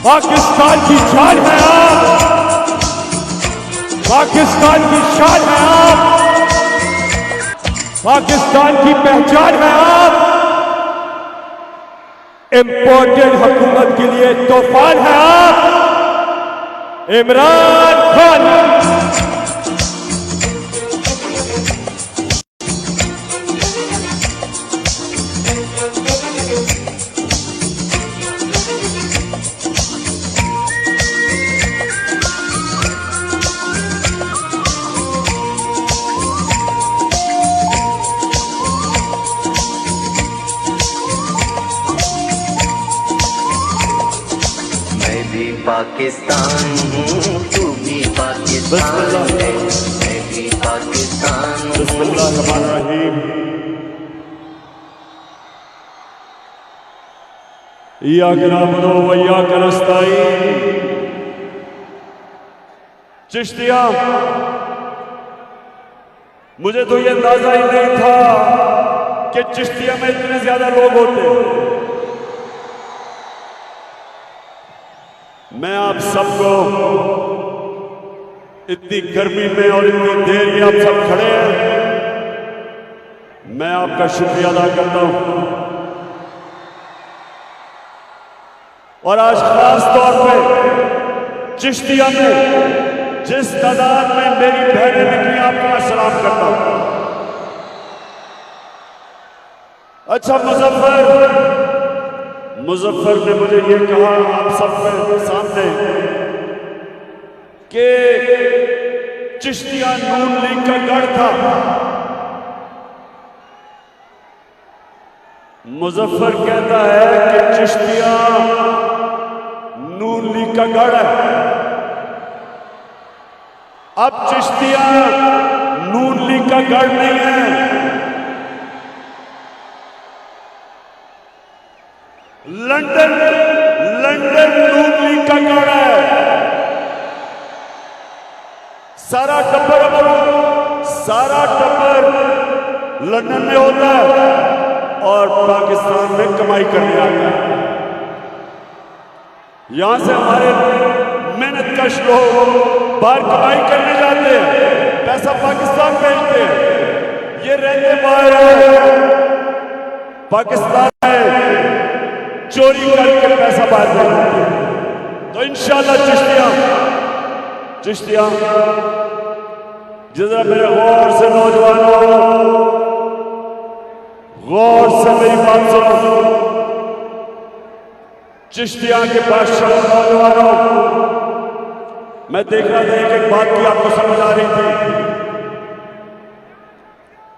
पाकिस्तान की शान है आप, पाकिस्तान की शान है आप, पाकिस्तान की पहचान है आप। इंपोर्टेड हुकूमत के लिए तूफान है आप, इमरान खान। पाकिस्तान हूँ, तू भी पाकिस्तान है, मैं भी पाकिस्तान हूँ। बिस्मिल्लाहिर्रहमानिर्रहीम। इय्याका नअबुदु व इय्याका नस्तईन। चिश्तिया, मुझे तो ये अंदाजा ही नहीं था कि चिश्तिया में इतने ज्यादा लोग होते। मैं आप सबको इतनी गर्मी में और इतनी देर में आप सब खड़े हैं, मैं आपका शुक्रिया अदा करता हूं। और आज खास तौर पे चिश्तिया में जिस तादाद में मेरी बहनें निकली, आपको मैं सलाम करता हूं। अच्छा, मुजफ्फर ने मुझे ये कहा आप सबके सामने कि चिश्तिया नून लीग का गढ़ था। मुजफ्फर कहता है कि चिश्तिया नून लीग का गढ़ है। अब चिश्तिया नून लीग का गढ़ नहीं है, लंदन नून लीग का गढ़ है। सारा टब्बर लंदन में होता है और पाकिस्तान में कमाई करने आता है। यहां से हमारे मेहनतकश लोग बाहर कमाई करने जाते हैं, पैसा पाकिस्तान भेजते हैं। ये रहते बाहर पाकिस्तान में चोरी करके पैसा बाहर देते हैं। तो इंशाअल्लाह चिश्तिया जरा मेरे गौर से नौजवानों, गौर से मेरी बात सुनो। चिश्तिया के बादशाह नौजवानों, मैं देख रहा था एक बात की आपको समझ आ रही थी,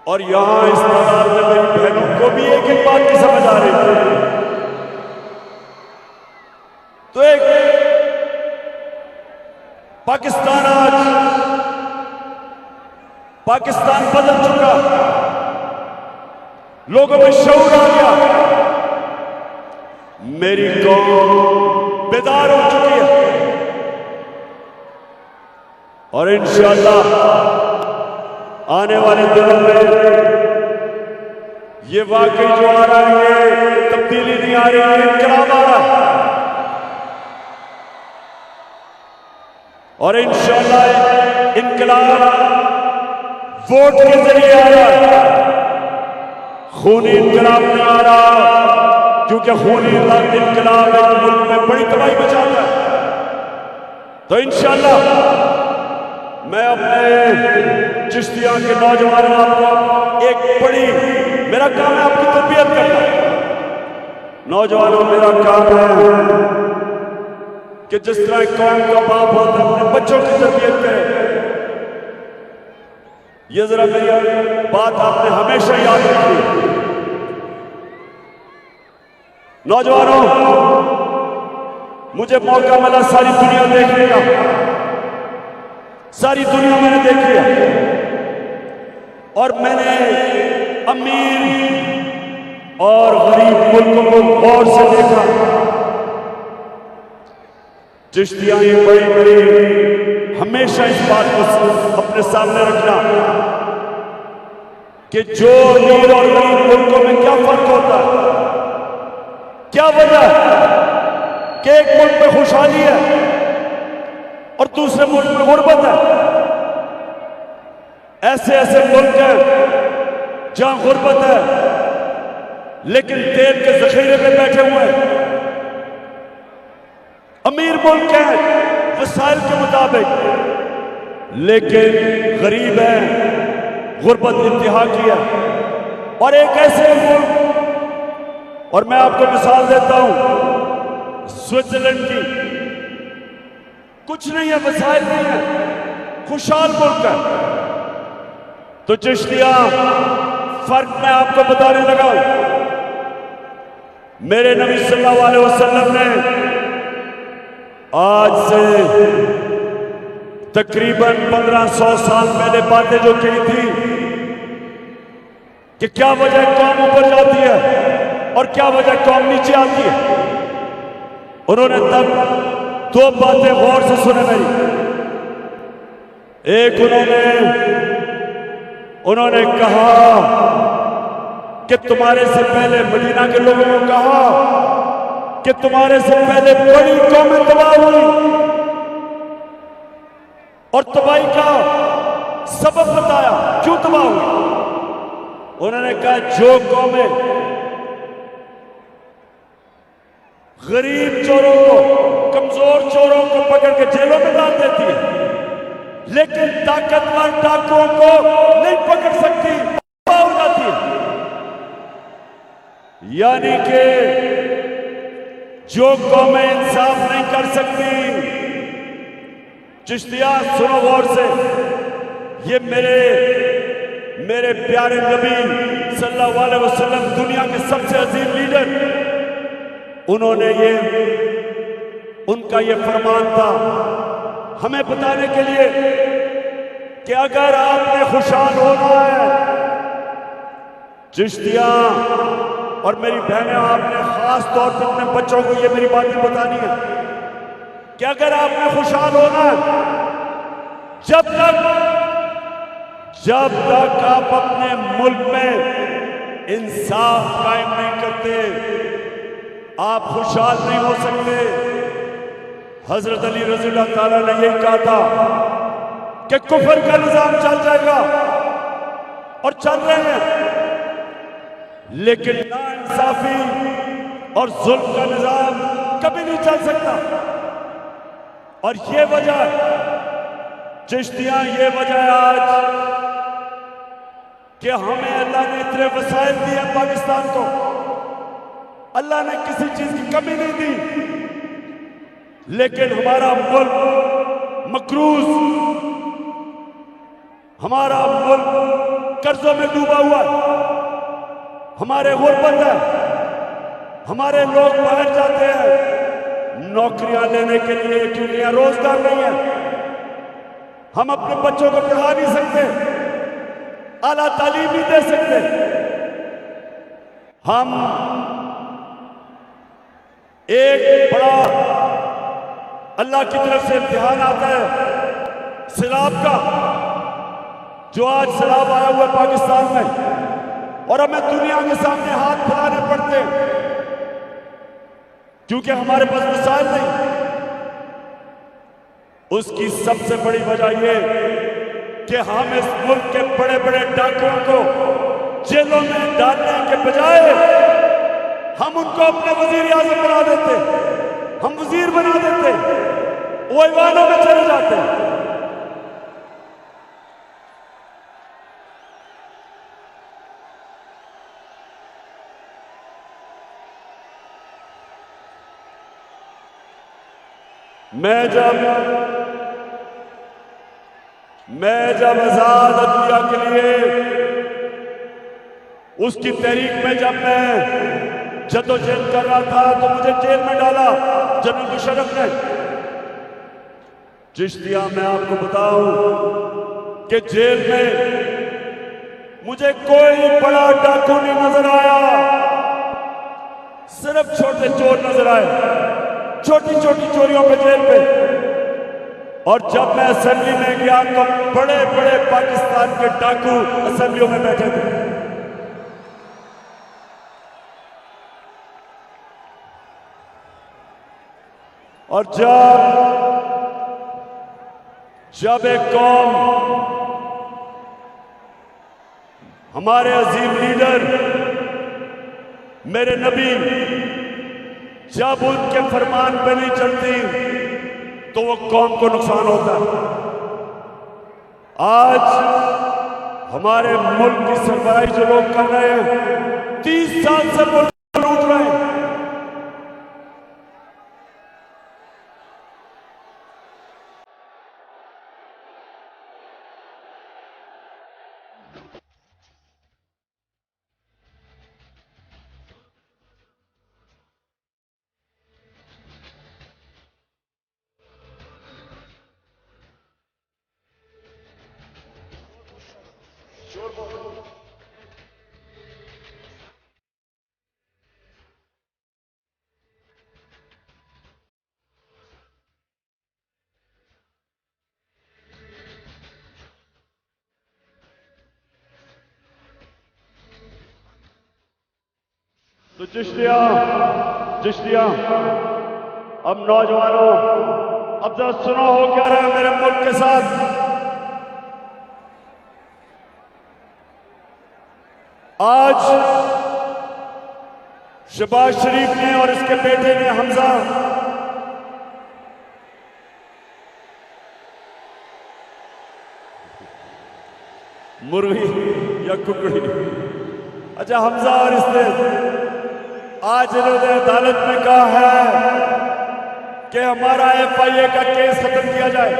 और यहां इस तादाद में मेरी बहनों को भी एक बात की समझ आ रही थी। तो एक पाकिस्तान बदल चुका, लोगों में शऊर आ गया, मेरी कौम बेदार हो चुकी है। और इंशाअल्लाह आने वाले दिनों में ये वाकई जो आ रहा है, ये तब्दीली नहीं आ रही है, इनकलाब आ रहा है। और इंशाअल्लाह इनकलाब वोट के जरिए आ रहा है, खूनी इनकलाब नहीं आ रहा, क्योंकि खूनी इनकलाब एक मुल्क में बड़ी तबाही मचाता है। तो इंशाअल्लाह मैं अपने चिश्तिया के नौजवानों आपको एक बड़ी, मेरा काम है आपकी तरबियत करना। नौजवानों, मेरा काम है कि जिस तरह कौम का बाप होता है अपने बच्चों की तरबियत करे। ये जरा मेरी बात आपने हमेशा याद रखी। नौजवानों, मुझे मौका मिला सारी दुनिया देखने का, सारी दुनिया मैंने देखी है, और मैंने अमीर और गरीब मुल्कों को गौर से देखा। चिश्तिया ये बड़ी बड़ी हमेशा इस बात को अपने सामने रखना कि जो अमीर और गरीब मुल्कों में क्या फर्क होता है, क्या वजह है, कि एक मुल्क में खुशहाली है और दूसरे मुल्क में गुर्बत है। ऐसे ऐसे मुल्क हैं जहां गुर्बत है लेकिन तेल के जखीरे में बैठे हुए हैं। अमीर मुल्क हैं वसाइल के मुताबिक, लेकिन गरीब हैं, गुर्बत इंतहा की है। और एक ऐसे मुल्क, और मैं आपको मिसाल देता हूं स्विट्जरलैंड की, कुछ नहीं है, वसाइल नहीं है, खुशहाल मुल्क है। तो चिश्तिया फर्क मैं आपको बताने लगा। मेरे नबी सल्लल्लाहु अलैहि वसल्लम ने आज से तकरीबन 1500 साल पहले बातें जो कही थी कि क्या वजह कौम ऊपर जाती है और क्या वजह कौम नीचे आती है, उन्होंने तब दो बातें गौर से सुने मेरी। एक, उन्होंने कहा कि तुम्हारे से पहले मदीना के लोगों को कहा कि तुम्हारे से पहले बड़ी कौमें तबाह हुई और तबाही का सबब बताया क्यों तबाह हुई। उन्होंने कहा जो कौमें गरीब चोरों को, कमजोर चोरों को पकड़ के जेलों में डाल देती है लेकिन ताकतवर डाकुओं को नहीं पकड़ सकती, तबाह हो जाती है। यानी कि जो कौमें इंसाफ नहीं कर सकती, चिश्तिया सुनो गौर से, ये मेरे प्यारे नबी सल्लल्लाहु अलैहि वसल्लम, दुनिया के सबसे अजीम लीडर, उन्होंने उनका ये फरमान था हमें बताने के लिए कि अगर आपने खुशहाल होना है, चिश्तिया और मेरी बहनें, आपने खास तौर पर अपने बच्चों को ये मेरी बातें बतानी है कि अगर आपने खुशहाल होना है, जब तक आप अपने मुल्क में इंसाफ कायम नहीं करते, आप खुशहाल नहीं हो सकते। हजरत अली रज़ियल्लाहु ताला ने यही कहा था कि कुफर का निजाम चल जाएगा और चल रहे हैं, लेकिन नाइंसाफी और जुल्म का निजाम कभी नहीं चल सकता। और ये वजह, चिश्तियां, ये वजह है आज कि हमें अल्लाह ने इतने वसाइल दिए पाकिस्तान को, अल्लाह ने किसी चीज की कमी नहीं दी, लेकिन हमारा मुल्क मकरूज, हमारा मुल्क कर्जों में डूबा हुआ है, हमारे गुर्बत है, हमारे लोग बाहर जाते हैं नौकरियां लेने के लिए क्योंकि यहां रोजगार नहीं है। हम अपने बच्चों को पढ़ा नहीं सकते, आला तालीम नहीं दे सकते। हम एक बड़ा अल्लाह की तरफ से इम्तिहान आता है सैलाब का, जो आज सैलाब आया हुआ है पाकिस्तान में, और हमें दुनिया के सामने हाथ फैलाने पड़ते क्योंकि हमारे पास वसाइल नहीं। उसकी सबसे बड़ी वजह यह कि हम इस मुल्क के बड़े बड़े डाकुओं को जेलों में डालने के बजाय हम उनको अपने वजीर आजम बना देते, हम वजीर बना देते, वो ईवानों में चले जाते। मैं जब आजाद अदलिया के लिए उसकी तहरीक में जब मैं जद्दोजहद कर रहा था तो मुझे जेल में डाला जनरल मुशर्रफ ने। चिश्तिया, मैं आपको बताऊं कि जेल में मुझे कोई बड़ा डाकू नहीं नजर आया, सिर्फ छोटे चोर नजर आए, छोटी छोटी चोरियों पे जेल पे। और जब मैं असेंबली में गया तो बड़े बड़े पाकिस्तान के डाकू असेंबलियों में बैठे थे। और जब एक कौम हमारे अजीम लीडर मेरे नबी जब उनके फरमान पे नहीं चलती तो वो कौम को नुकसान होता है। आज हमारे मुल्क की सरबराही जो लोग कर रहे हैं, 30 साल से मुल्क लूट रहे हैं। तो चिश्तिया अब नौजवानों, अब जरा सुनो हो क्या रहा है मेरे मुल्क के साथ। आज शहबाज शरीफ ने और इसके बेटे ने हमजा मुर्गी या कुकड़ी, अच्छा हमजा और इसने आज इन्होंने अदालत में कहा है कि हमारा FIA का केस खत्म किया जाए।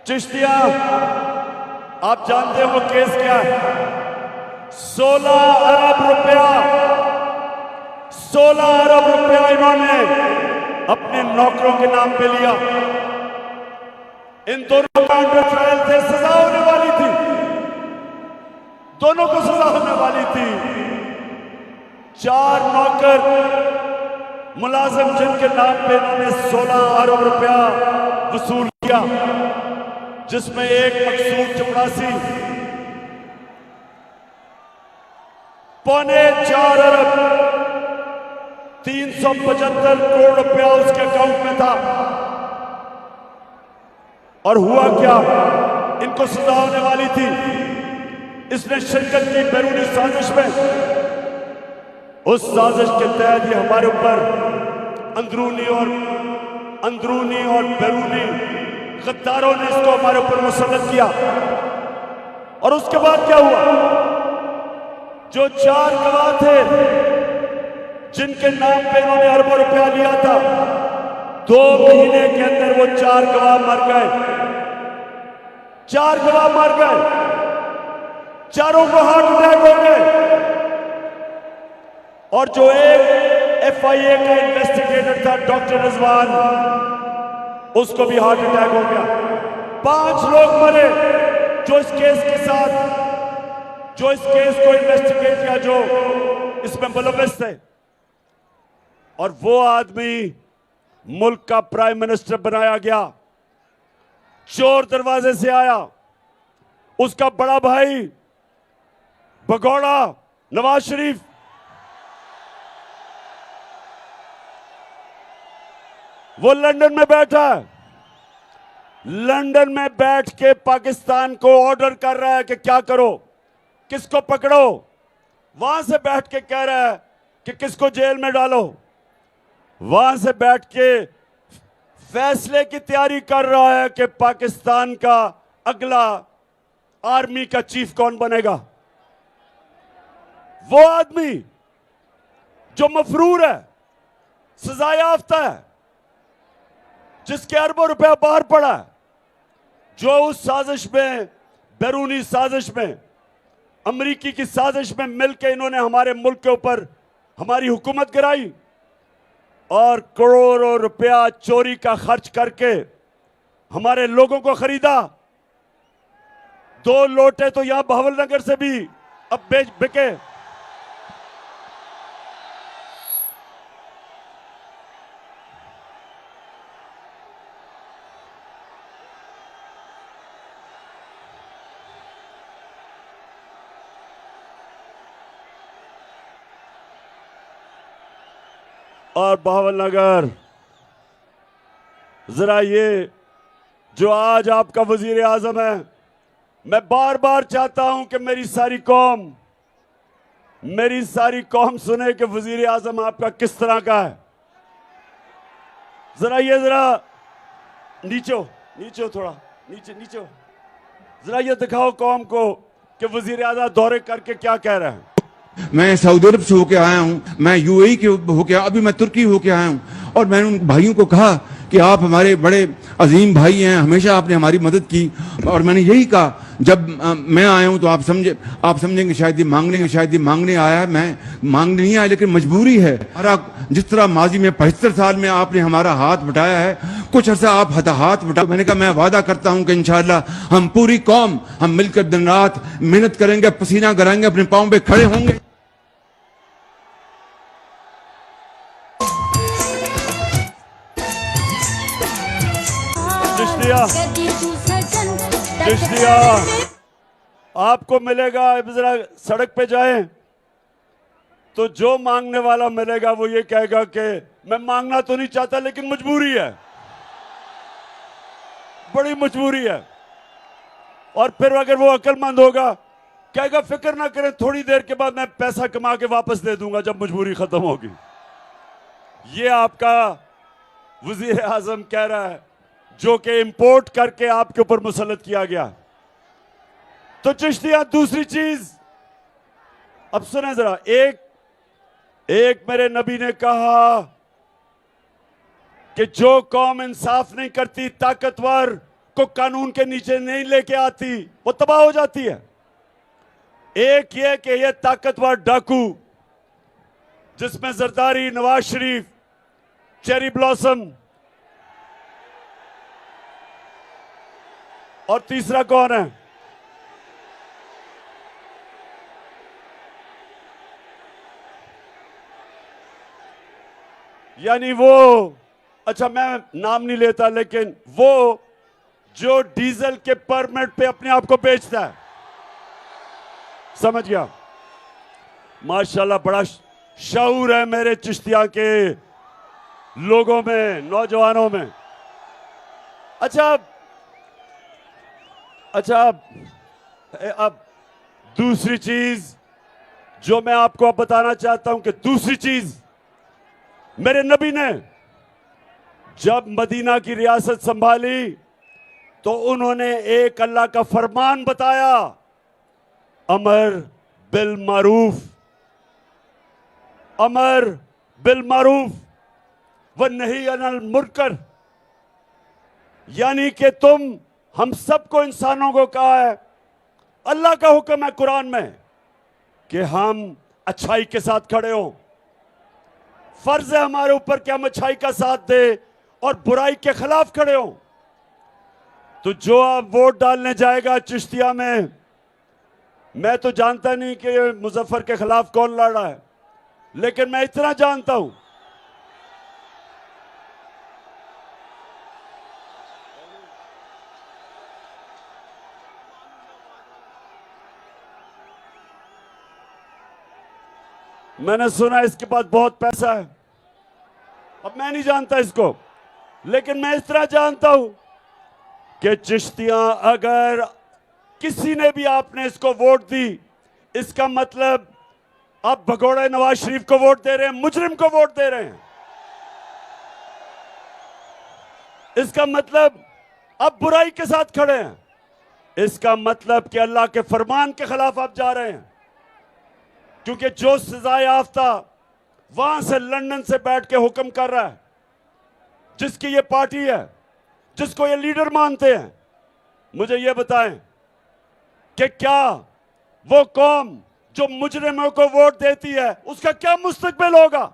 चिश्तिया आप जानते हो वो केस क्या है? 16 अरब रुपया 16 अरब रुपया इन्होंने अपने नौकरों के नाम पे लिया। इन दोनों का अंडर ट्रायल थे, सजा होने वाली थी, दोनों को सजा होने वाली थी। 4 नौकर मुलाजिम जिनके नाम पे इन्होंने 16 अरब रुपया वसूल किया, जिसमें एक मकसूद चपरासी 4.25 अरब 375 करोड़ रुपया उसके अकाउंट में था। और हुआ क्या, इनको सजा होने वाली थी। इसने शिरकत की बैरूनी साजिश में। उस साजिश के तहत ये हमारे ऊपर अंदरूनी और बैरूनी गद्दारों ने इसको हमारे ऊपर मुसल्लत किया। और उसके बाद क्या हुआ, जो 4 गवाह थे जिनके नाम पे इन्होंने अरबों रुपया लिया था, 2 महीने के अंदर वो 4 गवाह मर गए। 4 गवाह मर गए, चारों को हार्ट अटैक हो गए। और जो एक FIA का इन्वेस्टिगेटर था डॉक्टर रिजवान, उसको भी हार्ट अटैक हो गया। 5 लोग मरे जो इस केस को इन्वेस्टिगेट किया, जो इसमें मुलव्विस थे। और वो आदमी मुल्क का प्राइम मिनिस्टर बनाया गया, चोर दरवाजे से आया। उसका बड़ा भाई भगोड़ा नवाज शरीफ, वो लंदन में बैठा है। लंदन में बैठ के पाकिस्तान को ऑर्डर कर रहा है कि क्या करो, किसको पकड़ो। वहां से बैठ के कह रहा है कि किसको जेल में डालो। वहां से बैठ के फैसले की तैयारी कर रहा है कि पाकिस्तान का अगला आर्मी का चीफ कौन बनेगा। वो आदमी जो मफरूर है, सजा याफ्ता है, जिसके अरबों रुपया बाहर पड़ा है, जो उस साजिश में, बैरूनी साजिश में, अमरीकी की साजिश में मिलकर इन्होंने हमारे मुल्क के ऊपर हमारी हुकूमत गिराई और करोड़ों रुपया चोरी का खर्च करके हमारे लोगों को खरीदा। 2 लोटे तो यहां बहावलनगर से भी अब बिके। और बहावलनगर जरा ये जो आज आपका वजीर आजम है, मैं बार बार चाहता हूं कि मेरी सारी कौम सुने कि वजीर आजम आपका किस तरह का है। जरा नीचे थोड़ा नीचे जरा ये दिखाओ कौम को कि वजीर आजम दौरे करके क्या कह रहे हैं। मैं सऊदी अरब से होके आया हूँ, मैं यूएई के होके, अभी मैं तुर्की होके आया हूँ, और मैंने उन भाइयों को कहा कि आप हमारे बड़े अजीम भाई हैं, हमेशा आपने हमारी मदद की। और मैंने यही कहा, जब मैं आया हूँ तो आप समझेंगे शायद ये मांगने आया, मैं मांगने नहीं आया, लेकिन मजबूरी है। जिस तरह माजी में 75 साल में आपने हमारा हाथ बटाया है, कुछ अर्सा आप हाथ बटा। मैंने कहा मैं वादा करता हूं कि इंशाअल्लाह हम पूरी कौम हम मिलकर दिन रात मेहनत करेंगे, पसीना गराएंगे, अपने पांव पे खड़े होंगे। चिश्तिया आपको मिलेगा, जरा सड़क पे जाएं तो जो मांगने वाला मिलेगा वो ये कहेगा कि मैं मांगना तो नहीं चाहता लेकिन मजबूरी है, बड़ी मजबूरी है। और फिर अगर वो अक्लमंद होगा कहेगा फिक्र ना करें, थोड़ी देर के बाद मैं पैसा कमा के वापस दे दूंगा जब मजबूरी खत्म होगी। ये आपका वजीर आजम कह रहा है जो कि इंपोर्ट करके आपके ऊपर मुसल्लत किया गया। तो चिश्तिया दूसरी चीज अब सुने जरा, एक मेरे नबी ने कहा कि जो कौम इंसाफ नहीं करती, ताकतवर को कानून के नीचे नहीं लेके आती, वो तबाह हो जाती है। एक ये कि ये ताकतवर डाकू जिसमें जरदारी, नवाज शरीफ, चेरी ब्लॉसम, और तीसरा कौन है? यानी वो, अच्छा मैं नाम नहीं लेता, लेकिन वो जो डीजल के परमिट पे अपने आप को बेचता है, समझ गया? माशाल्लाह बड़ा शऊर है मेरे चिश्तिया के लोगों में, नौजवानों में। अच्छा अब दूसरी चीज जो मैं आपको अब बताना चाहता हूं कि दूसरी चीज मेरे नबी ने जब मदीना की रियासत संभाली तो उन्होंने एक अल्लाह का फरमान बताया, अमर बिल मारूफ व नही अनिल मुनकर। यानी कि तुम हम सबको, इंसानों को कहा है, अल्लाह का हुक्म है कुरान में कि हम अच्छाई के साथ खड़े हों। फर्ज है हमारे ऊपर कि हम अच्छाई का साथ दें और बुराई के खिलाफ खड़े हों। तो जो आप वोट डालने जाएगा चिश्तिया में, मैं तो जानता नहीं कि मुजफ्फर के खिलाफ कौन लड़ रहा है, लेकिन मैं इतना जानता हूं मैंने सुना इसके पास बहुत पैसा है। अब मैं नहीं जानता इसको, लेकिन मैं इस तरह जानता हूं कि चिश्तियां, अगर किसी ने भी आपने इसको वोट दी, इसका मतलब आप भगोड़े नवाज शरीफ को वोट दे रहे हैं, मुजरिम को वोट दे रहे हैं। इसका मतलब आप बुराई के साथ खड़े हैं। इसका मतलब कि अल्लाह के फरमान के खिलाफ आप जा रहे हैं, क्योंकि जो सजा याफ्ता वहां से लंदन से बैठ के हुक्म कर रहा है, जिसकी ये पार्टी है, जिसको ये लीडर मानते हैं, मुझे ये बताएं कि क्या वो कौम जो मुजरिमों को वोट देती है उसका क्या मुस्तकबिल होगा?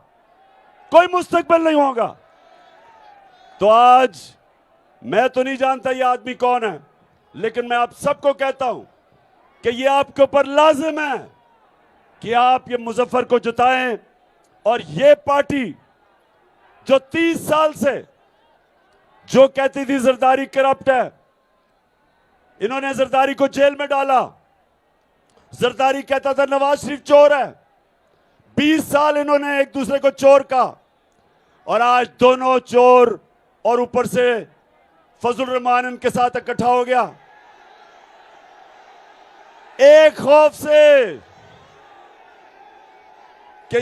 कोई मुस्तकबिल नहीं होगा। तो आज मैं तो नहीं जानता ये आदमी कौन है, लेकिन मैं आप सबको कहता हूं कि ये आपके ऊपर लाजिम है कि आप ये मुजफ्फर को जिताएं। और ये पार्टी जो 30 साल से जो कहती थी जरदारी करप्ट है, इन्होंने जरदारी को जेल में डाला। जरदारी कहता था नवाज शरीफ चोर है। 20 साल इन्होंने एक दूसरे को चोर कहा, और आज दोनों चोर और ऊपर से फजल रहमान इनके साथ इकट्ठा हो गया, एक खौफ से कि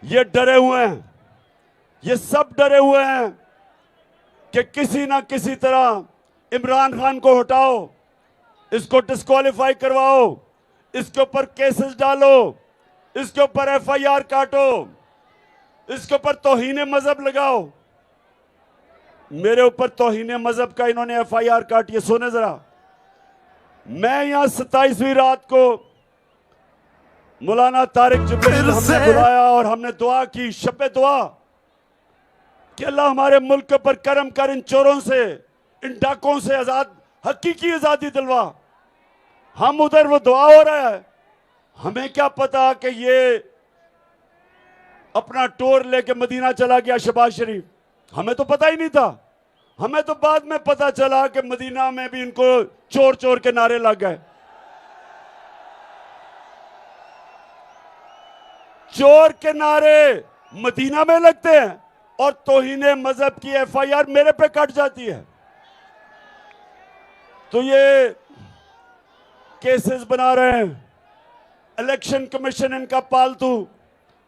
ये डरे हुए हैं, ये सब डरे हुए हैं कि किसी ना किसी तरह इमरान खान को हटाओ, इसको डिस्क्वालीफाई करवाओ, इसके ऊपर केसेस डालो, इसके ऊपर एफआईआर काटो, इसके ऊपर तौहीन मजहब लगाओ। मेरे ऊपर तौहीन मजहब का इन्होंने एफआईआर काटी है। सुने जरा, मैं यहां 27वीं रात को मौलाना तारिक जिब्रील हमने बुलाया और हमने दुआ की, शब दुआ कि अल्लाह हमारे मुल्क पर करम कर, इन चोरों से, इन डाकों से आजाद, हकीकी आजादी दिलवा। हम उधर वो दुआ हो रहा है, हमें क्या पता कि ये अपना टोर लेके मदीना चला गया शहबाज शरीफ, हमें तो पता ही नहीं था। हमें तो बाद में पता चला कि मदीना में भी इनको चोर चोर के नारे लग गए। चोर के नारे मदीना में लगते हैं और तौहीन मजहब की एफआईआर मेरे पे कट जाती है। तो ये केसेस बना रहे हैं, इलेक्शन कमीशन इनका पालतू,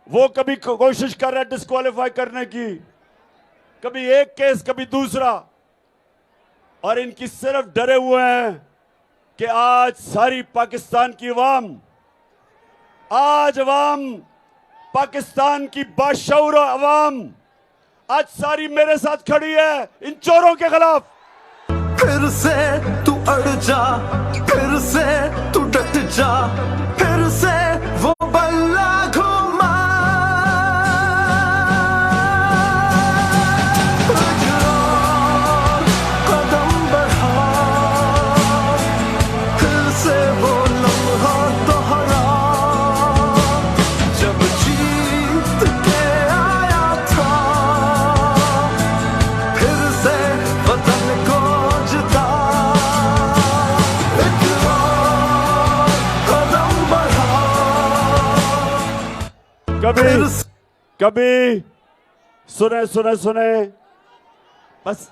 वो कभी कोशिश कर रहा है डिस्क्वालीफाई करने की, कभी एक केस कभी दूसरा, और इनकी सिर्फ डरे हुए हैं कि आज सारी पाकिस्तान की अवाम, आज अवाम, पाकिस्तान की बाशऊर अवाम आज सारी मेरे साथ खड़ी है इन चोरों के खिलाफ। फिर से तू अड़ जा, फिर से तू डट जा, फिर से वो बल्ला घुमा। कदम बढ़ा, फिर से वो लम्हा दोहरा, जब जीत के आया था, फिर से वतन को जिता। एक और कदम बढ़ा, कभी कभी सुने सुने सुने बस।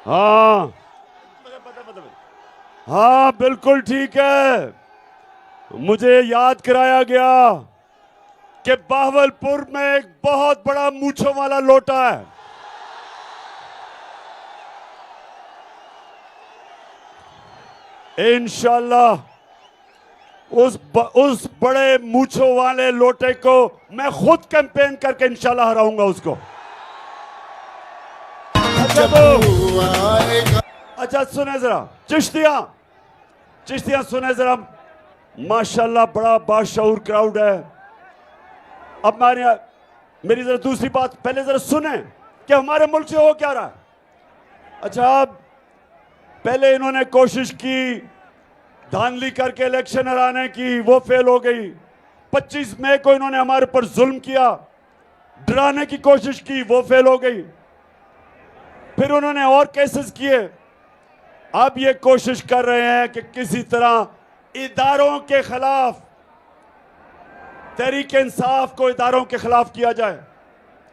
हाँ हाँ बिल्कुल ठीक है। मुझे याद कराया गया कि बावलपुर में एक बहुत बड़ा मूंछों वाला लोटा है। इंशाल्लाह उस बड़े मूंछों वाले लोटे को मैं खुद कैंपेन करके इंशाल्लाह हराऊंगा उसको। अच्छा सुने जरा, चिश्तियां सुने जरा, माशाल्लाह बड़ा बाशऊर क्राउड है। अब मेरी जरा दूसरी बात पहले जरा सुने कि हमारे मुल्क से हो क्या रहा है। अच्छा, पहले इन्होंने कोशिश की धांधली करके इलेक्शन हराने की, वो फेल हो गई। 25 मई को इन्होंने हमारे पर जुल्म किया, डराने की कोशिश की, वो फेल हो गई। फिर उन्होंने और केसेस किए। अब ये कोशिश कर रहे हैं कि किसी तरह इदारों के खिलाफ, तहरीक इंसाफ को इदारों के खिलाफ किया जाए,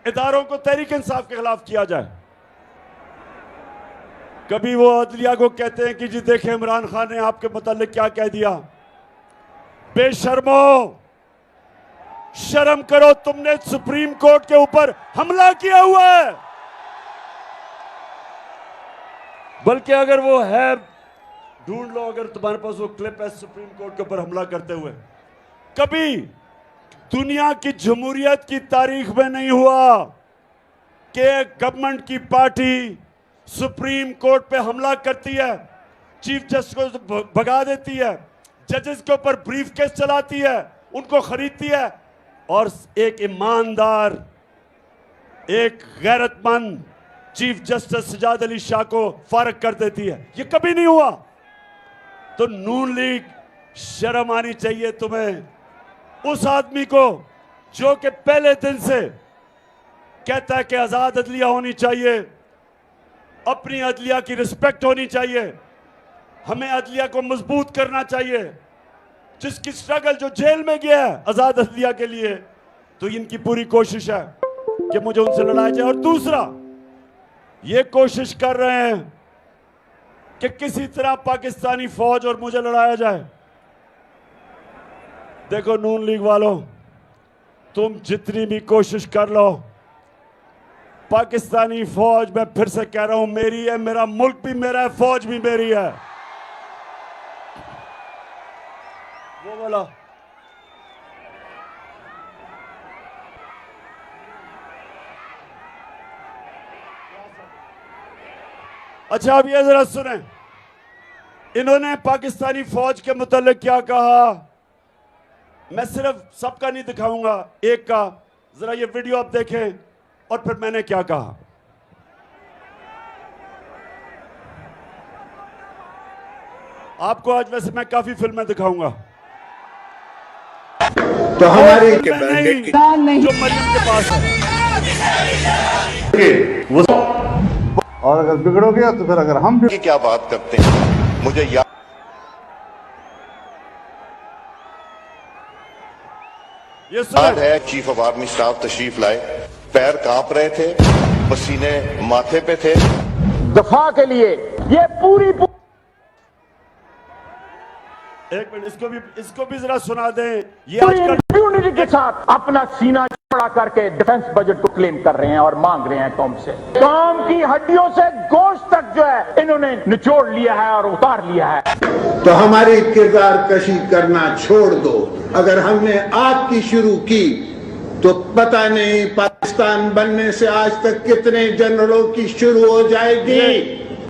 इदारों को तहरीक इंसाफ के खिलाफ किया जाए। कभी वो अदलिया को कहते हैं कि जी देखें इमरान खान ने आपके मुतालिक क्या कह दिया। बेशर्मो, शर्म करो, तुमने सुप्रीम कोर्ट के ऊपर हमला किया हुआ है। बल्कि अगर वो है, ढूंढ लो अगर तुम्हारे पास वो क्लिप है सुप्रीम कोर्ट के ऊपर हमला करते हुए। कभी दुनिया की जमहूरियत की तारीख में नहीं हुआ कि गवर्नमेंट की पार्टी सुप्रीम कोर्ट पे हमला करती है, चीफ जस्टिस को भगा देती है, जजेस के ऊपर ब्रीफ केस चलाती है, उनको खरीदती है और एक ईमानदार, एक गैरतमंद चीफ जस्टिस सजाद अली शाह को फारग कर देती है। ये कभी नहीं हुआ। तो नून लीग, शर्म आनी चाहिए तुम्हें। उस आदमी को जो कि पहले दिन से कहता है कि आजाद अदलिया होनी चाहिए, अपनी अदलिया की रिस्पेक्ट होनी चाहिए, हमें अदलिया को मजबूत करना चाहिए। जिसकी स्ट्रगल जो जेल में गया है आजाद अदलिया के लिए, तो इनकी पूरी कोशिश है कि मुझे उनसे लड़ाया जाए। और दूसरा, ये कोशिश कर रहे हैं कि किसी तरह पाकिस्तानी फौज और मुझे लड़ाया जाए। देखो नून लीग वालों, तुम जितनी भी कोशिश कर लो, पाकिस्तानी फौज, मैं फिर से कह रहा हूं, मेरी है, मेरा मुल्क भी मेरा है, फौज भी मेरी है। वो बोला अच्छा, अब ये जरा सुने, इन्होंने पाकिस्तानी फौज के मुतालिक क्या कहा। मैं सिर्फ सबका नहीं दिखाऊंगा, एक का जरा ये वीडियो आप देखें और फिर मैंने क्या कहा। आपको आज वैसे मैं काफी फिल्में दिखाऊंगा, तो हमारे के बैंडेड जो मरियम के पास है। और अगर बिगड़ोगे तो फिर अगर हम की क्या बात करते हैं, मुझे याद है चीफ ऑफ आर्मी स्टाफ तशरीफ लाए, पैर कांप रहे थे, पसीने माथे पे थे। दफा के लिए ये पूरी एक मिनट, इसको भी जरा सुना दें। ये आजकल यूनिटी के साथ अपना सीना चौड़ा करके डिफेंस बजट को क्लेम कर रहे हैं और मांग रहे हैं कौम से। कौम की हड्डियों से गोश्त तक जो है इन्होंने निचोड़ लिया है और उतार लिया है। तो हमारी किरदार कशी करना छोड़ दो। अगर हमने आपकी शुरू की तो पता नहीं पाकिस्तान बनने से आज तक कितने जनरलों की शुरू हो जाएगी।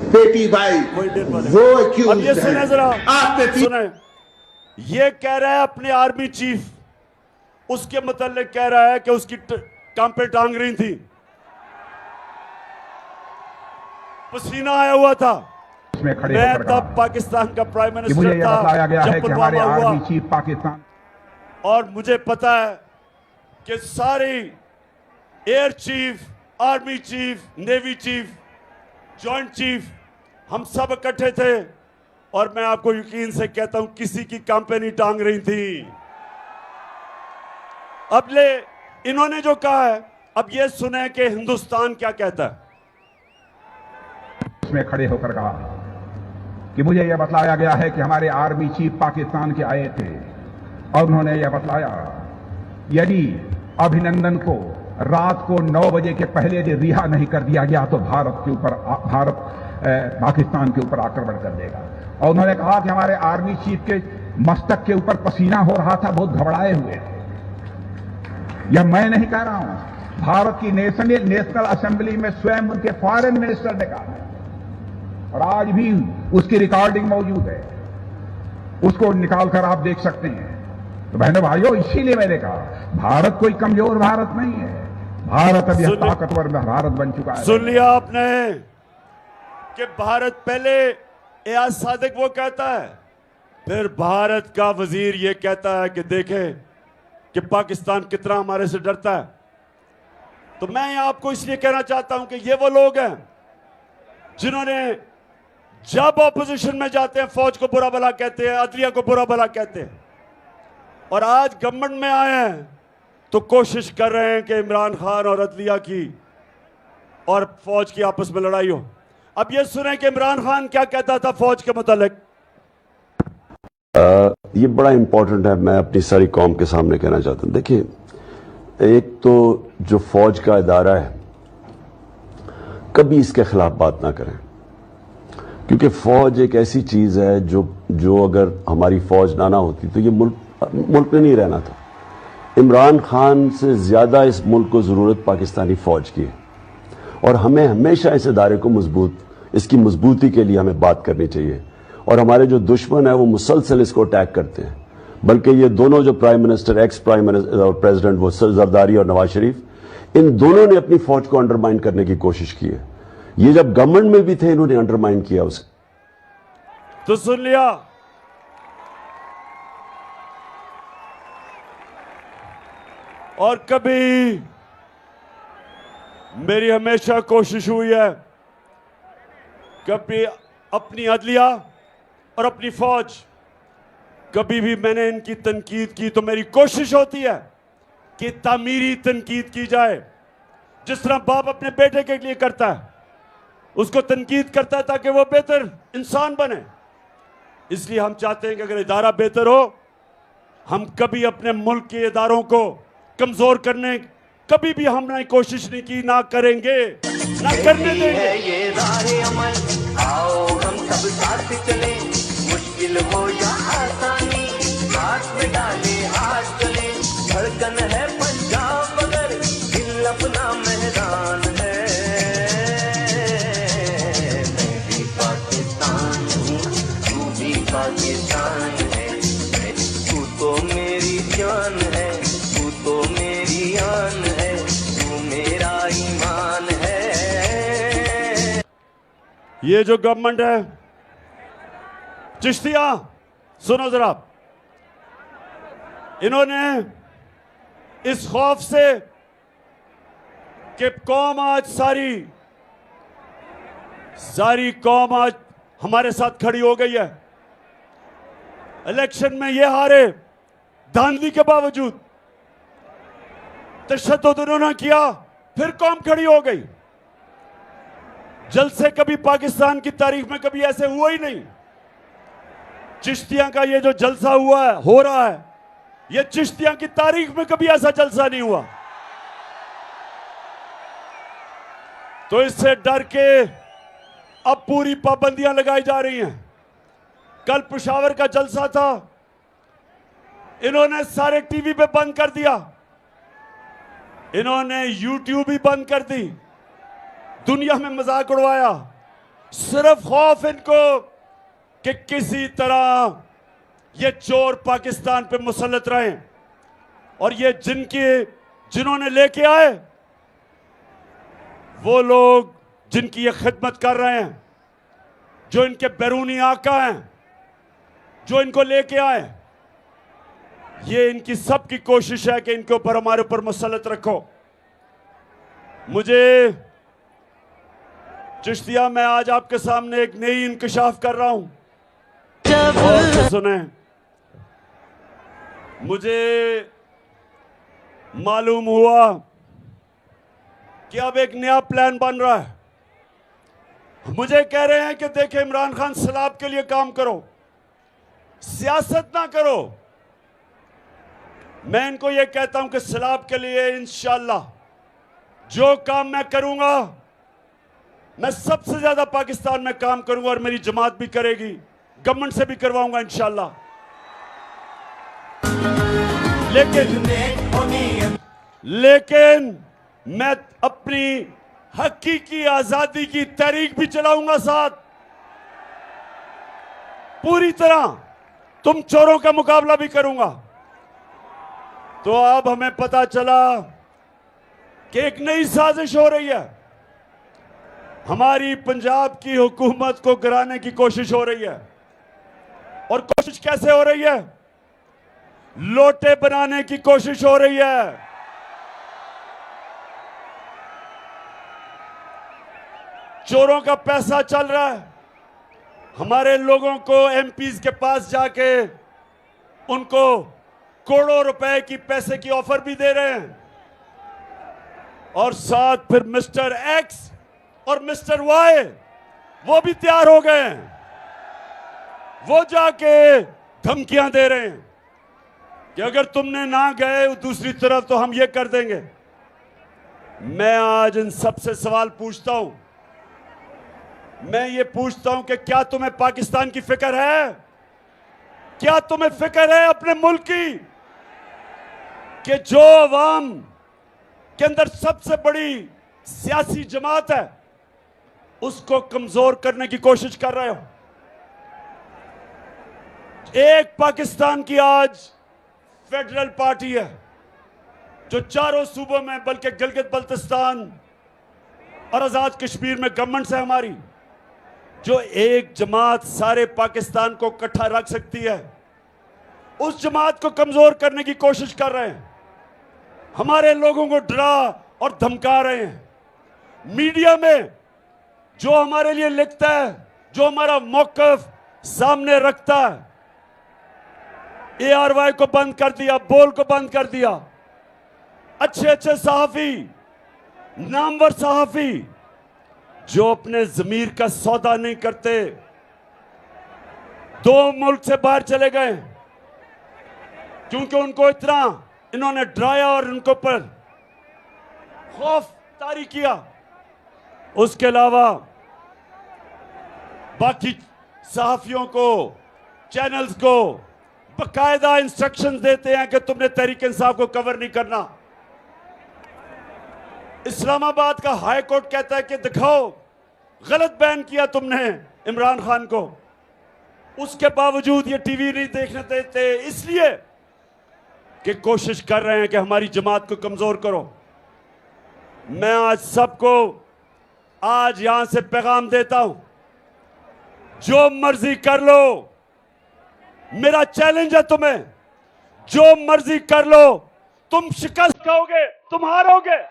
बेटी भाई वो अब ये सुने जरा, आपने सुने, ये कह रहा है अपने आर्मी चीफ, उसके मतलब कह रहा है कि उसकी कांपे टांग रही थी, पसीना आया हुआ था। मैं तब पाकिस्तान का प्राइम मिनिस्टर था, बताया गया है कि हमारे हुआ, आर्मी चीफ पाकिस्तान, और मुझे पता है कि सारी air chief, army chief, navy chief, joint chief, हम सब इकट्ठे थे। और मैं आपको यकीन से कहता हूं, किसी की कंपनी टांग रही थी। अब ले इन्होंने जो कहा है, अब ये सुने कि हिंदुस्तान क्या कहता है। उसमें खड़े होकर कहा कि मुझे यह बतलाया गया है कि हमारे आर्मी चीफ पाकिस्तान के आए थे और उन्होंने यह बतलाया यदि अभिनंदन को रात को 9 बजे के पहले यदि रिहा नहीं कर दिया गया तो भारत पाकिस्तान के ऊपर आक्रमण कर देगा। और उन्होंने कहा कि हमारे आर्मी चीफ के मस्तक के ऊपर पसीना हो रहा था, बहुत घबराए हुए। यह मैं नहीं कह रहा हूं, भारत की नेशनल असेंबली में स्वयं उनके फॉरेन मिनिस्टर ने कहा, और आज भी उसकी रिकॉर्डिंग मौजूद है, उसको निकालकर आप देख सकते हैं। तो बहनों भाइयों, इसीलिए मैंने कहा भारत कोई कमजोर भारत नहीं है, भारत अब यह ताकतवर भारत बन चुका है। सुन लिया आपने कि भारत पहले एयाज सादिक वो कहता है, फिर भारत का वजीर ये कहता है कि देखें कि पाकिस्तान कितना हमारे से डरता है। तो मैं यहां आपको इसलिए कहना चाहता हूं कि ये वो लोग हैं जिन्होंने जब ऑपोजिशन में जाते हैं फौज को बुरा भला कहते हैं, अदलिया को बुरा भला कहते हैं, और आज गवर्नमेंट में आए हैं तो कोशिश कर रहे हैं कि इमरान खान और अदलिया की और फौज की आपस में लड़ाई हो। अब ये सुने कि इमरान खान क्या कहता था फौज के मुतालिक। ये बड़ा इंपॉर्टेंट है, मैं अपनी सारी कौम के सामने कहना चाहता हूं। देखिए, एक तो जो फौज का इदारा है, कभी इसके खिलाफ बात ना करें, क्योंकि फौज एक ऐसी चीज है जो अगर हमारी फौज ना होती तो ये मुल्क में नहीं रहना था। इमरान खान से ज्यादा इस मुल्क को जरूरत पाकिस्तानी फौज की है, और हमें हमेशा इस इदारे को इसकी मजबूती के लिए हमें बात करनी चाहिए। और हमारे जो दुश्मन है वो मुसलसल इसको अटैक करते हैं, बल्कि ये दोनों जो prime minister, ex prime minister और प्रेसिडेंट, वो जरदारी और नवाज शरीफ, इन दोनों ने अपनी फौज को अंडरमाइन करने की कोशिश की है। ये जब गवर्नमेंट में भी थे, इन्होंने अंडरमाइन किया उसे। तो सुन लिया, और कभी मेरी हमेशा कोशिश हुई है कभी अपनी अदलिया और अपनी फौज, कभी भी मैंने इनकी तनकीद की तो मेरी कोशिश होती है कि तामीरी तनकीद की जाए, जिस तरह बाप अपने बेटे के लिए करता है, उसको तनकीद करता है ताकि वो बेहतर इंसान बने। इसलिए हम चाहते हैं कि अगर इदारा बेहतर हो, हम कभी अपने मुल्क के इदारों को कमजोर करने कभी भी हमने कोशिश नहीं की, ना करेंगे, ना करने देंगे। है ये राहे अमल, आओ हम सब साथ चले, मुश्किल हो या आसानी, हाथ में डाले हाथ चले, धड़कन है पंजाब मगर दिल अपना मैदान है। मैं भी पाकिस्तान हूँ, तू भी पाकिस्तान है, तू तो मेरी जान है, तू तो मेरी आन है, तू मेरा ईमान है। ये जो गवर्नमेंट है, चिश्तिया सुनो जरा, इन्होंने इस खौफ से कि कौम आज सारी कौम आज हमारे साथ खड़ी हो गई है, इलेक्शन में ये हारे, धांधली के बावजूद तशद्दुद उन्होंने किया, फिर कौम खड़ी हो गई। जलसे कभी पाकिस्तान की तारीख में कभी ऐसे हुआ ही नहीं। चिश्तियां का ये जो जलसा हुआ है, हो रहा है, ये चिश्तियां की तारीख में कभी ऐसा जलसा नहीं हुआ। तो इससे डर के अब पूरी पाबंदियां लगाई जा रही हैं। कल पेशावर का जलसा था, इन्होंने सारे टीवी पे बंद कर दिया, इन्होंने यूट्यूब भी बंद कर दी, दुनिया में मजाक उड़वाया, सिर्फ खौफ इनको कि किसी तरह ये चोर पाकिस्तान पे मुसल्लत रहे, और ये जिन्होंने लेके आए वो लोग जिनकी ये खिदमत कर रहे हैं, जो इनके बैरूनी आका हैं, जो इनको लेके आए, ये इनकी सबकी कोशिश है कि इनके ऊपर हमारे ऊपर मुसल्लत रखो। मुझे चिश्तिया, मैं आज आपके सामने एक नई इंकशाफ कर रहा हूं, और सुने, मुझे मालूम हुआ कि अब एक नया प्लान बन रहा है। मुझे कह रहे हैं कि देखें इमरान खान, सैलाब के लिए काम करो, सियासत ना करो। मैं इनको यह कहता हूं कि सैलाब के लिए इंशाअल्लाह जो काम मैं करूंगा, मैं सबसे ज्यादा पाकिस्तान में काम करूंगा, और मेरी जमात भी करेगी, गवर्नमेंट से भी करवाऊंगा इंशाअल्लाह। लेकिन मैं अपनी हकीकी आजादी की तहरीक भी चलाऊंगा साथ, पूरी तरह तुम चोरों का मुकाबला भी करूंगा। तो अब हमें पता चला कि एक नई साजिश हो रही है, हमारी पंजाब की हुकूमत को गिराने की कोशिश हो रही है। और कोशिश कैसे हो रही है? लोटे बनाने की कोशिश हो रही है। चोरों का पैसा चल रहा है, हमारे लोगों को एमपीज के पास जाके उनको करोड़ों रुपए की पैसे की ऑफर भी दे रहे हैं, और साथ फिर मिस्टर एक्स और मिस्टर वाई वो भी तैयार हो गए हैं, वो जाके धमकियां दे रहे हैं कि अगर तुमने ना गए दूसरी तरफ तो हम ये कर देंगे। मैं आज इन सबसे सवाल पूछता हूं, मैं ये पूछता हूं कि क्या तुम्हें पाकिस्तान की फिक्र है? क्या तुम्हें फिक्र है अपने मुल्क की, कि जो अवाम के अंदर सबसे बड़ी सियासी जमात है उसको कमजोर करने की कोशिश कर रहे हो? एक पाकिस्तान की आज फेडरल पार्टी है जो चारों सूबों में, बल्कि गिलगित बल्तिस्तान और आजाद कश्मीर में गवर्नमेंट है हमारी, जो एक जमात सारे पाकिस्तान को इकट्ठा रख सकती है, उस जमात को कमजोर करने की कोशिश कर रहे हैं, हमारे लोगों को डरा और धमका रहे हैं। मीडिया में जो हमारे लिए लिखता है, जो हमारा मौकफ सामने रखता है, ARY को बंद कर दिया, बोल को बंद कर दिया। अच्छे अच्छे सहाफी, नामवर सहाफी जो अपने जमीर का सौदा नहीं करते, 2 मुल्क से बाहर चले गए क्योंकि उनको इतना इन्होंने डराया और उनके ऊपर खौफ तारी किया। उसके अलावा बाकी सहाफियों को, चैनल्स को बकायदा इंस्ट्रक्शंस देते हैं कि तुमने तहरीक इंसाफ को कवर नहीं करना। इस्लामाबाद का हाई कोर्ट कहता है कि दिखाओ गलत बैन किया तुमने इमरान खान को, उसके बावजूद ये टीवी नहीं देखने देते, इसलिए कि कोशिश कर रहे हैं कि हमारी जमात को कमजोर करो। मैं आज सबको आज यहां से पैगाम देता हूं, जो मर्जी कर लो, मेरा चैलेंज है तुम्हें, जो मर्जी कर लो, तुम शिकस्त खाओगे, तुम हारोगे।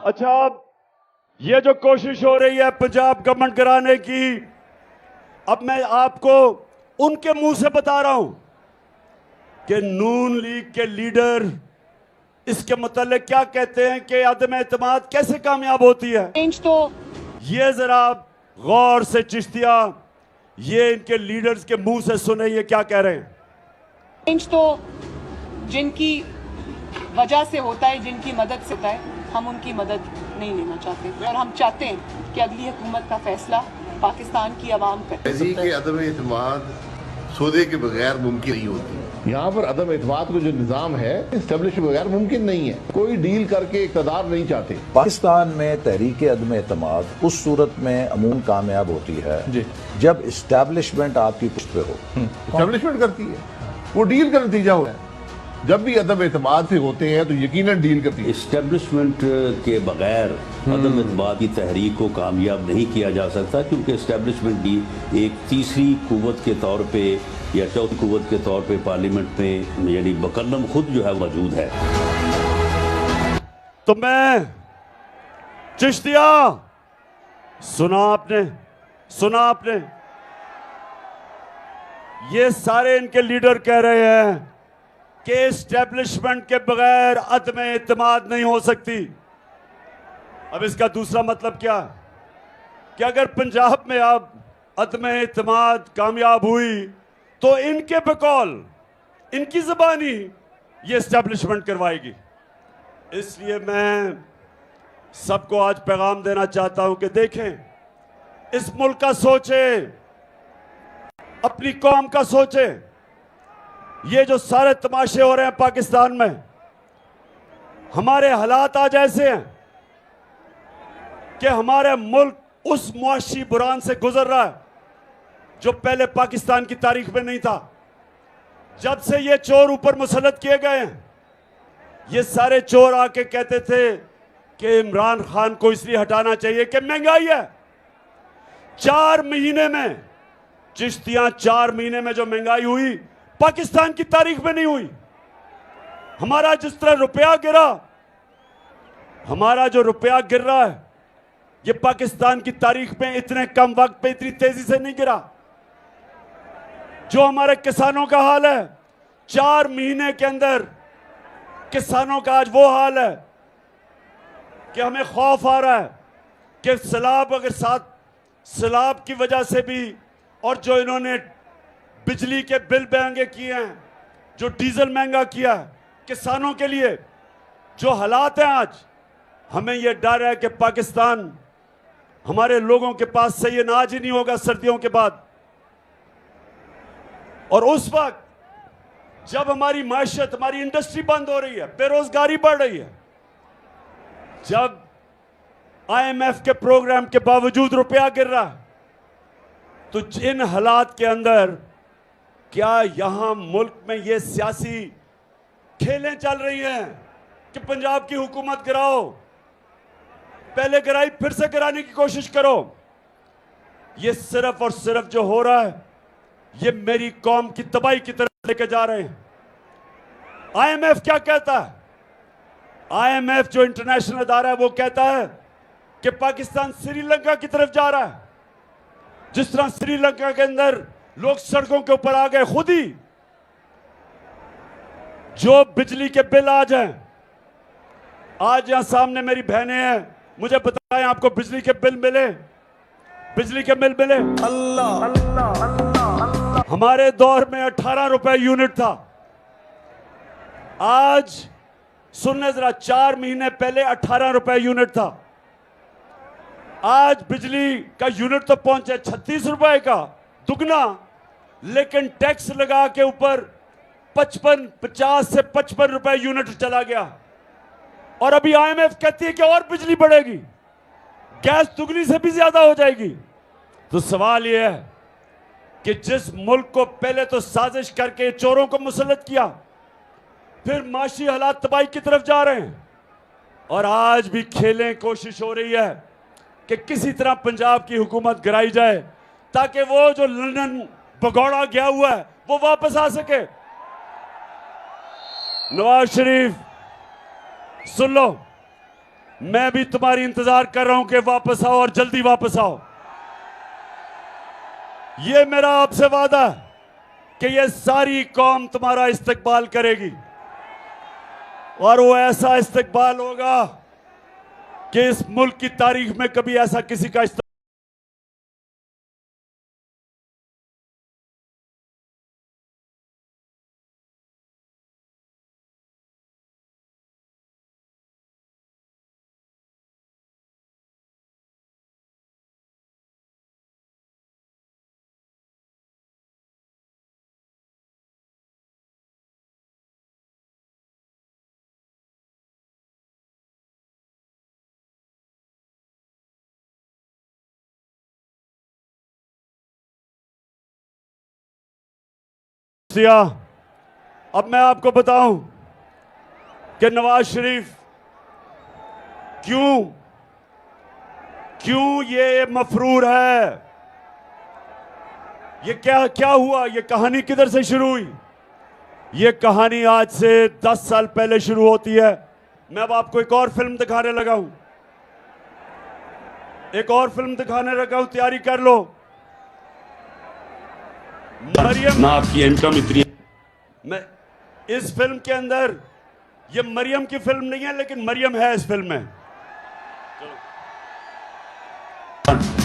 अच्छा, अब ये जो कोशिश हो रही है पंजाब गवर्नमेंट कराने की, अब मैं आपको उनके मुंह से बता रहा हूं कि नून लीग के लीडर इसके मतलब क्या कहते हैं कि अदम एतमाद कैसे कामयाब होती है। तो ये जरा गौर से चिश्तिया, ये इनके लीडर्स के मुंह से सुने ये क्या कह रहे हैं। तो जिनकी वजह से होता है, जिनकी मदद से होता है, हम उनकी मदद नहीं लेना चाहते और हम चाहते हैं कि अगली हुकूमत का फैसला पाकिस्तान की आवाम करे। तहरीक अदम एतमाद सौदे के बगैर मुमकिन नहीं होती। यहाँ पर अदम एतमाद को जो निज़ाम है इस्टेब्लिश के बगैर मुमकिन नहीं है। कोई डील करके इक़्तिदार नहीं चाहते। पाकिस्तान में तहरीक अदम एतमाद उस सूरत में अमूमन कामयाब होती है जी, जब इस्टेब्लिशमेंट आपकी पुष्ट पे हो। इस्टेब्लिशमेंट करती है, वो डील का नतीजा होता है। जब भी अदम एतमाद से होते हैं तो यकीनन डील करती है। इस्टेब्लिशमेंट के बगैर अदम एतमाद की तहरीक को कामयाब नहीं किया जा सकता, क्योंकि इस्टेब्लिशमेंट भी एक तीसरी कुव्वत के तौर पे या चौथी कुव्वत के तौर पे पार्लियामेंट में यानी बकलम खुद जो है मौजूद है। तो मैं चिश्तिया, सुना आपने, ये सारे इनके लीडर कह रहे हैं कि एस्टेब्लिशमेंट के बगैर अदम एतमाद नहीं हो सकती। अब इसका दूसरा मतलब क्या कि अगर पंजाब में अब अदम एतमाद कामयाब हुई तो इनके बकौल, इनकी ज़बानी ये एस्टेब्लिशमेंट करवाएगी। इसलिए मैं सबको आज पैगाम देना चाहता हूं कि देखें, इस मुल्क का सोचें, अपनी कौम का सोचें। ये जो सारे तमाशे हो रहे हैं पाकिस्तान में, हमारे हालात आज ऐसे हैं कि हमारे मुल्क उस मुआशी बुरान से गुजर रहा है जो पहले पाकिस्तान की तारीख में नहीं था। जब से ये चोर ऊपर मुसल्लत किए गए हैं, ये सारे चोर आके कहते थे कि इमरान खान को इसलिए हटाना चाहिए कि महंगाई है। 4 महीने में, चिश्तियां 4 महीने में जो महंगाई हुई पाकिस्तान की तारीख में नहीं हुई। हमारा जिस तरह रुपया गिरा, हमारा जो रुपया गिर रहा है, ये पाकिस्तान की तारीख में इतने कम वक्त पे इतनी तेजी से नहीं गिरा। जो हमारे किसानों का हाल है, 4 महीने के अंदर किसानों का आज वो हाल है कि हमें खौफ आ रहा है कि सैलाब, अगर साथ सैलाब की वजह से भी, और जो इन्होंने बिजली के बिल महंगे किए हैं, जो डीजल महंगा किया है किसानों के लिए, जो हालात हैं आज, हमें यह डर है कि पाकिस्तान, हमारे लोगों के पास सही अनाज ही नहीं होगा सर्दियों के बाद। और उस वक्त जब हमारी माशियत, हमारी इंडस्ट्री बंद हो रही है, बेरोजगारी बढ़ रही है, जब IMF के प्रोग्राम के बावजूद रुपया गिर रहा है, तो इन हालात के अंदर क्या यहां मुल्क में ये सियासी खेलें चल रही हैं कि पंजाब की हुकूमत गिराओ, पहले गिराई फिर से गिराने की कोशिश करो? ये सिर्फ और सिर्फ जो हो रहा है ये मेरी कौम की तबाही की तरफ लेके जा रहे हैं। आईएमएफ क्या कहता है? आईएमएफ जो इंटरनेशनल अदारा है वो कहता है कि पाकिस्तान श्रीलंका की तरफ जा रहा है। जिस तरह श्रीलंका के अंदर लोग सड़कों के ऊपर आ गए, खुद ही जो बिजली के बिल आ जाएं, आज यहां सामने मेरी बहनें हैं, मुझे बताएं आपको बिजली के बिल मिले? बिजली के बिल मिले? अल्लाह अल्लाह अल्लाह। हमारे दौर में 18 रुपए यूनिट था, आज सुनने जरा, 4 महीने पहले 18 रुपए यूनिट था, आज बिजली का यूनिट तो पहुंचे 36 रुपए का, दुगना, लेकिन टैक्स लगा के ऊपर 50 से 55 रुपए यूनिट चला गया। और अभी आईएमएफ कहती है कि और बिजली बढ़ेगी, गैस दुगनी से भी ज्यादा हो जाएगी। तो सवाल यह है कि जिस मुल्क को पहले तो साजिश करके चोरों को मुसल्लत किया, फिर माशी हालात तबाही की तरफ जा रहे हैं, और आज भी खेलें कोशिश हो रही है कि किसी तरह पंजाब की हुकूमत गिराई जाए ताकि वो जो लंदन भगौड़ा गया हुआ है वो वापस आ सके। नवाज शरीफ, सुन लो, मैं भी तुम्हारी इंतजार कर रहा हूं कि वापस आओ और जल्दी वापस आओ। ये मेरा आपसे वादा है कि ये सारी कौम तुम्हारा इस्तकबाल करेगी, और वो ऐसा इस्तकबाल होगा कि इस मुल्क की तारीख में कभी ऐसा किसी का दिया। अब मैं आपको बताऊं कि नवाज शरीफ क्यों ये मफरूर है, ये क्या हुआ, ये कहानी किधर से शुरू हुई? ये कहानी आज से 10 साल पहले शुरू होती है। मैं अब आपको एक और फिल्म दिखाने लगा हूं, एक और फिल्म दिखाने लगा हूं, तैयारी कर लो। मरियम, ना आपकी इनकम इतनी, मैं इस फिल्म के अंदर, ये मरियम की फिल्म नहीं है लेकिन मरियम है इस फिल्म में।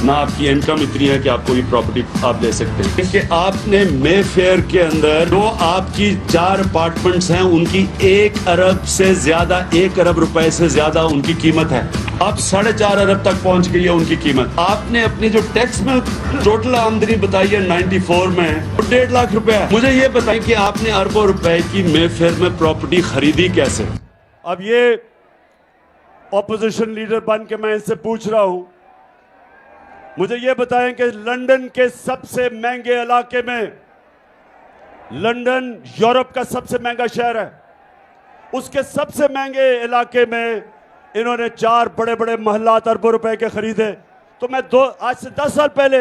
ना आपकी इनकम इतनी है कि आप कोई प्रॉपर्टी आप ले सकते हैं, कि आपने मे फेयर के अंदर जो आपकी 4 अपार्टमेंट्स हैं उनकी 1 अरब से ज्यादा, 1 अरब रुपए से ज्यादा उनकी कीमत है। अब 4.5 अरब तक पहुंच गई है उनकी कीमत। आपने अपनी जो टैक्स में टोटल आमदनी बताई है 94 में, 1.5 लाख रुपए है। मुझे ये बताएं कि आपने अरबों रुपए की मे फेयर में प्रॉपर्टी खरीदी कैसे? अब ये ऑपोजिशन लीडर बन के मैं इनसे पूछ रहा हूं, मुझे ये बताएं कि लंदन के सबसे महंगे इलाके में, लंदन यूरोप का सबसे महंगा शहर है, उसके सबसे महंगे इलाके में इन्होंने 4 बड़े बड़े महल्लात अरबों रुपए के खरीदे। तो मैं आज से 10 साल पहले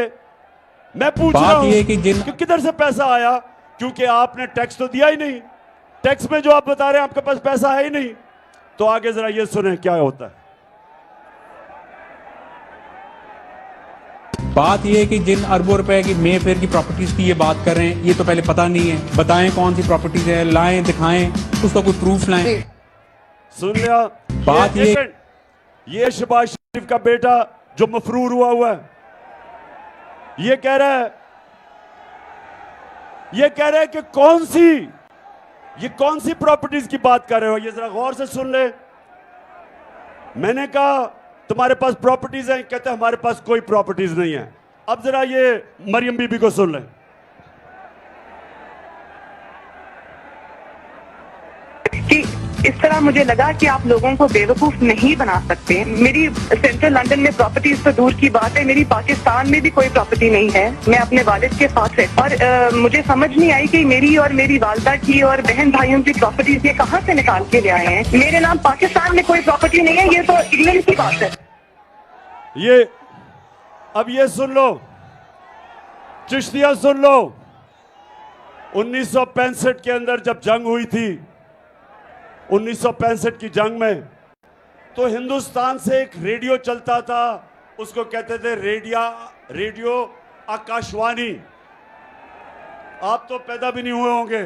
मैं पूछ रहा हूं कि किधर से पैसा आया, क्योंकि आपने टैक्स तो दिया ही नहीं। टैक्स में जो आप बता रहे हैं आपके पास पैसा है ही नहीं। तो आगे जरा ये सुने क्या होता है। बात यह है कि जिन अरबों रुपए की मे फेयर की प्रॉपर्टीज की ये बात कर रहे हैं, ये तो पहले पता नहीं है। बताएं कौन सी प्रॉपर्टीज है, लाएं, दिखाएं, उसका कोई प्रूफ लाएं। सुन लिया बात ये शहबाज शरीफ का बेटा जो मफरूर हुआ है, ये कह रहा है कि कौन सी प्रॉपर्टीज की बात कर रहे हो, ये जरा गौर से सुन ले। मैंने कहा तुम्हारे पास प्रॉपर्टीज हैं, कहते हैं हमारे पास कोई प्रॉपर्टीज नहीं है। अब जरा ये मरियम बीबी को सुन लें। कि इस तरह मुझे लगा कि आप लोगों को बेवकूफ नहीं बना सकते। मेरी सेंट्रल लंदन में प्रॉपर्टीज तो दूर की बात है, मेरी पाकिस्तान में भी कोई प्रॉपर्टी नहीं है। मैं अपने वालिद के साथ रहती और मुझे समझ नहीं आई कि मेरी और मेरी वालदा की और बहन भाइयों की प्रॉपर्टीज ये कहाँ से निकाल के ले आए हैं। मेरे नाम पाकिस्तान में कोई प्रॉपर्टी नहीं है, ये तो इंग्लैंड की बात है। ये अब ये सुन लो चिश्तिया, सुन लो। 1965 के अंदर जब जंग हुई थी, 1965 की जंग में, तो हिंदुस्तान से एक रेडियो चलता था, उसको कहते थे रेडियो आकाशवाणी। आप तो पैदा भी नहीं हुए होंगे,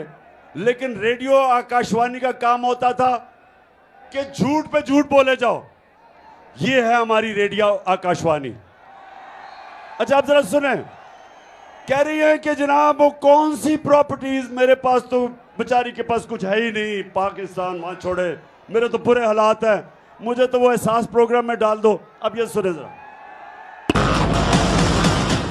लेकिन रेडियो आकाशवाणी का काम होता था कि झूठ पे झूठ बोले जाओ। ये है हमारी रेडियो आकाशवाणी। अच्छा आप जरा सुने, कह रही है कि जनाब वो कौन सी प्रॉपर्टीज, मेरे पास तो बेचारी के पास कुछ है ही नहीं, पाकिस्तान वहां छोड़े, मेरे तो बुरे हालात हैं, मुझे तो वो एहसास प्रोग्राम में डाल दो। अब ये सुने जरा।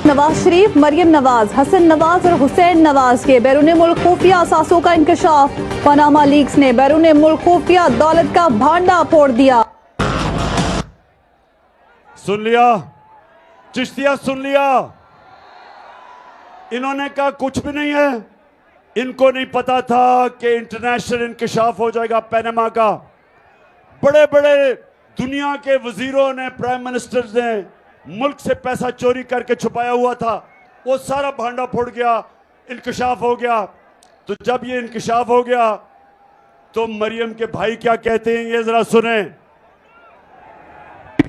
नवाज शरीफ, मरियम नवाज, हसन नवाज और हुसैन नवाज के बैरून मुल्क खुफिया असासों का इंकशाफ। पनामा लीक्स ने बैरून मुल्क खुफिया दौलत का भांडा फोड़ दिया। सुन लिया चिश्तिया, सुन लिया। इन्होंने कहा कुछ भी नहीं है। इनको नहीं पता था कि इंटरनेशनल इंकशाफ हो जाएगा पनामा का। बड़े बड़े दुनिया के वजीरों ने, प्राइम मिनिस्टर ने मुल्क से पैसा चोरी करके छुपाया हुआ था, वो सारा भांडा फूट गया, इंकशाफ हो गया। तो जब ये इंकशाफ हो गया तो मरियम के भाई क्या कहते हैं, ये जरा सुने।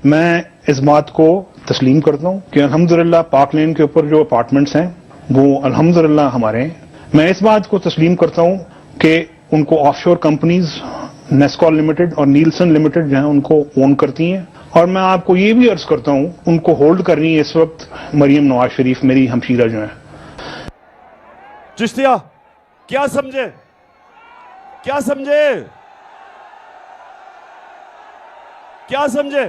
मैं इस बात को तस्लीम करता हूँ कि अल्हम्दुलिल्लाह पाक लेन के ऊपर जो अपार्टमेंट्स हैं वो अल्हम्दुलिल्लाह हमारे हैं। मैं इस बात को तस्लीम करता हूँ कि उनको ऑफशोर कंपनीज नेस्कॉल लिमिटेड और नीलसन लिमिटेड जो है उनको ओन करती हैं। और मैं आपको ये भी अर्ज करता हूँ उनको होल्ड कर रही है इस वक्त मरियम नवाज शरीफ, मेरी हमशीरा जो है। चिश्तिया क्या समझे, क्या समझे, क्या समझे?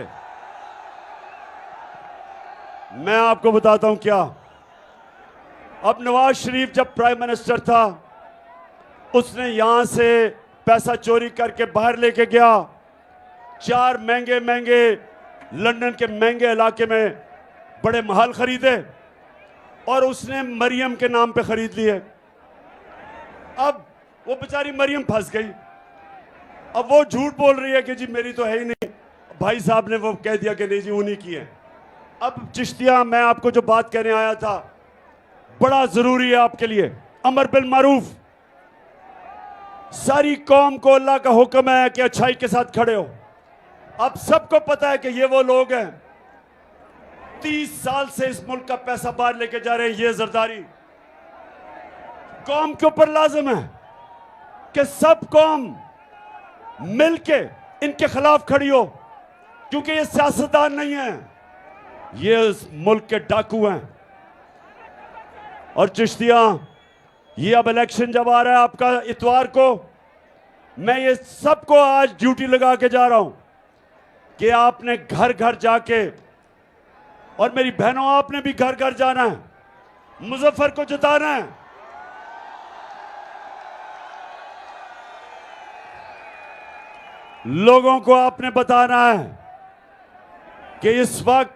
मैं आपको बताता हूं क्या। अब नवाज शरीफ जब प्राइम मिनिस्टर था, उसने यहां से पैसा चोरी करके बाहर लेके गया, 4 महंगे महंगे लंदन के महंगे इलाके में बड़े महल खरीदे और उसने मरियम के नाम पे खरीद लिए। अब वो बेचारी मरियम फंस गई। अब वो झूठ बोल रही है कि जी मेरी तो है ही नहीं, भाई साहब ने वो कह दिया कि नहीं जी उन्हीं की है। अब चिश्तिया, मैं आपको जो बात कहने आया था बड़ा जरूरी है आपके लिए। अमर बिल मारूफ, सारी कौम को अल्लाह का हुक्म है कि अच्छाई के साथ खड़े हो। अब सबको पता है कि ये वो लोग हैं 30 साल से इस मुल्क का पैसा बाहर लेके जा रहे हैं। ये जरदारी कौम के ऊपर लाजिम है कि सब कौम मिलके इनके खिलाफ खड़ी हो, क्योंकि ये सियासतदान नहीं है, ये इस मुल्क के डाकू हैं। और चिश्तिया, ये अब इलेक्शन जब आ रहा है आपका इतवार को, मैं ये सबको आज ड्यूटी लगा के जा रहा हूं कि आपने घर घर जाके, और मेरी बहनों आपने भी घर घर जाना है, मुजफ्फर को जिताना है। लोगों को आपने बताना है कि इस वक्त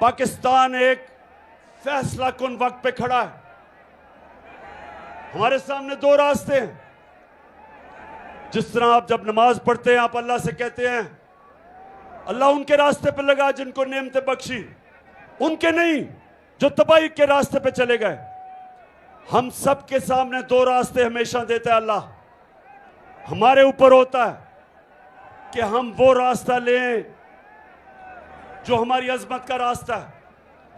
पाकिस्तान एक फैसला कुन वक्त पे खड़ा है। हमारे सामने 2 रास्ते हैं। जिस तरह आप जब नमाज पढ़ते हैं, आप अल्लाह से कहते हैं अल्लाह उनके रास्ते पे लगा जिनको नेमतें बख्शी, उनके नहीं जो तबाही के रास्ते पे चले गए। हम सब के सामने 2 रास्ते हमेशा देता है अल्लाह। हमारे ऊपर होता है कि हम वो रास्ता लें जो हमारी अजमत का रास्ता है,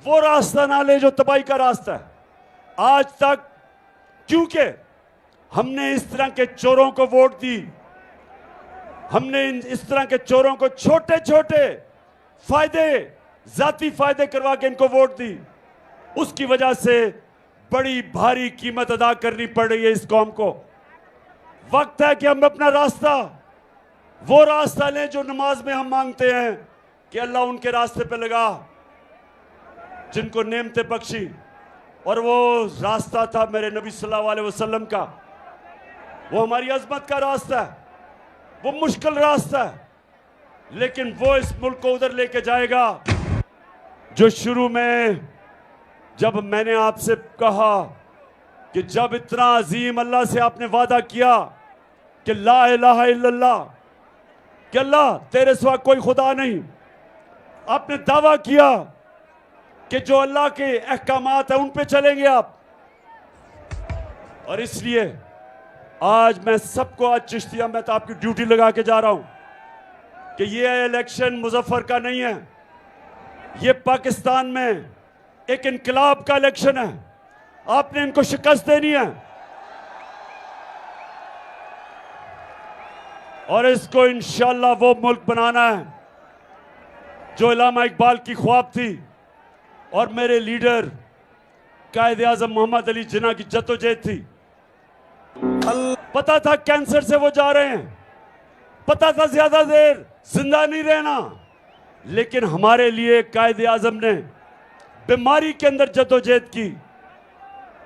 वो रास्ता ना ले जो तबाही का रास्ता है। आज तक क्योंकि हमने इस तरह के चोरों को वोट दी, हमने इस तरह के चोरों को छोटे छोटे फायदे, जाती फायदे करवा के इनको वोट दी, उसकी वजह से बड़ी भारी कीमत अदा करनी पड़ रही है इस कौम को। वक्त है कि हम अपना रास्ता, वो रास्ता लें जो नमाज में हम मांगते हैं कि अल्लाह उनके रास्ते पे लगा जिनको नेमतें बख्शी। और वो रास्ता था मेरे नबी सल्लल्लाहु अलैहि वसल्लम का। वो हमारी अजमत का रास्ता है, वो मुश्किल रास्ता है, लेकिन वो इस मुल्क को उधर लेके जाएगा जो शुरू में जब मैंने आपसे कहा कि जब इतना अजीम अल्लाह से आपने वादा किया कि ला इलाहा इल्लल्लाह, कि अल्लाह तेरे सिवा कोई खुदा नहीं, आपने दावा किया कि जो अल्लाह के अहकामात है उन पे चलेंगे आप। और इसलिए आज मैं सबको, आज चिश्तिया मैं तो आपकी ड्यूटी लगा के जा रहा हूं कि ये इलेक्शन मुजफ्फर का नहीं है, ये पाकिस्तान में एक इनकलाब का इलेक्शन है। आपने इनको शिकस्त देनी है और इसको इंशाअल्लाह वो मुल्क बनाना है जो इलामा इकबाल की ख्वाब थी और मेरे लीडर कायद आज़म मोहम्मद अली जिन्ना की जद्दोजहद थी। पता था कैंसर से वो जा रहे हैं, पता था ज्यादा देर जिंदा नहीं रहना, लेकिन हमारे लिए कायद आज़म ने बीमारी के अंदर जद्दोजहद की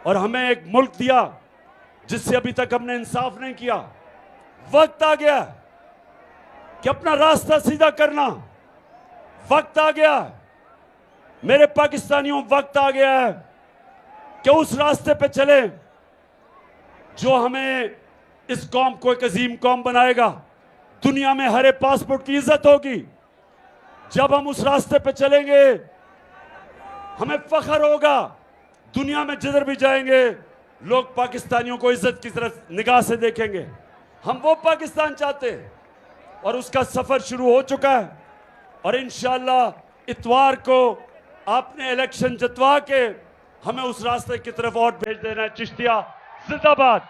और हमें एक मुल्क दिया जिससे अभी तक हमने इंसाफ नहीं किया। वक्त आ गया कि अपना रास्ता सीधा करना, वक्त आ गया मेरे पाकिस्तानियों, वक्त आ गया है कि उस रास्ते पे चले जो हमें इस कौम को एक अजीम कौम बनाएगा। दुनिया में हर एक पासपोर्ट की इज्जत होगी। जब हम उस रास्ते पे चलेंगे हमें फख्र होगा, दुनिया में जिधर भी जाएंगे लोग पाकिस्तानियों को इज्जत की तरफ निगाह से देखेंगे। हम वो पाकिस्तान चाहते हैं और उसका सफर शुरू हो चुका है और इंशाअल्लाह इतवार को आपने इलेक्शन जितवा के हमें उस रास्ते की तरफ और भेज देना है। चिश्तिया जिंदाबाद।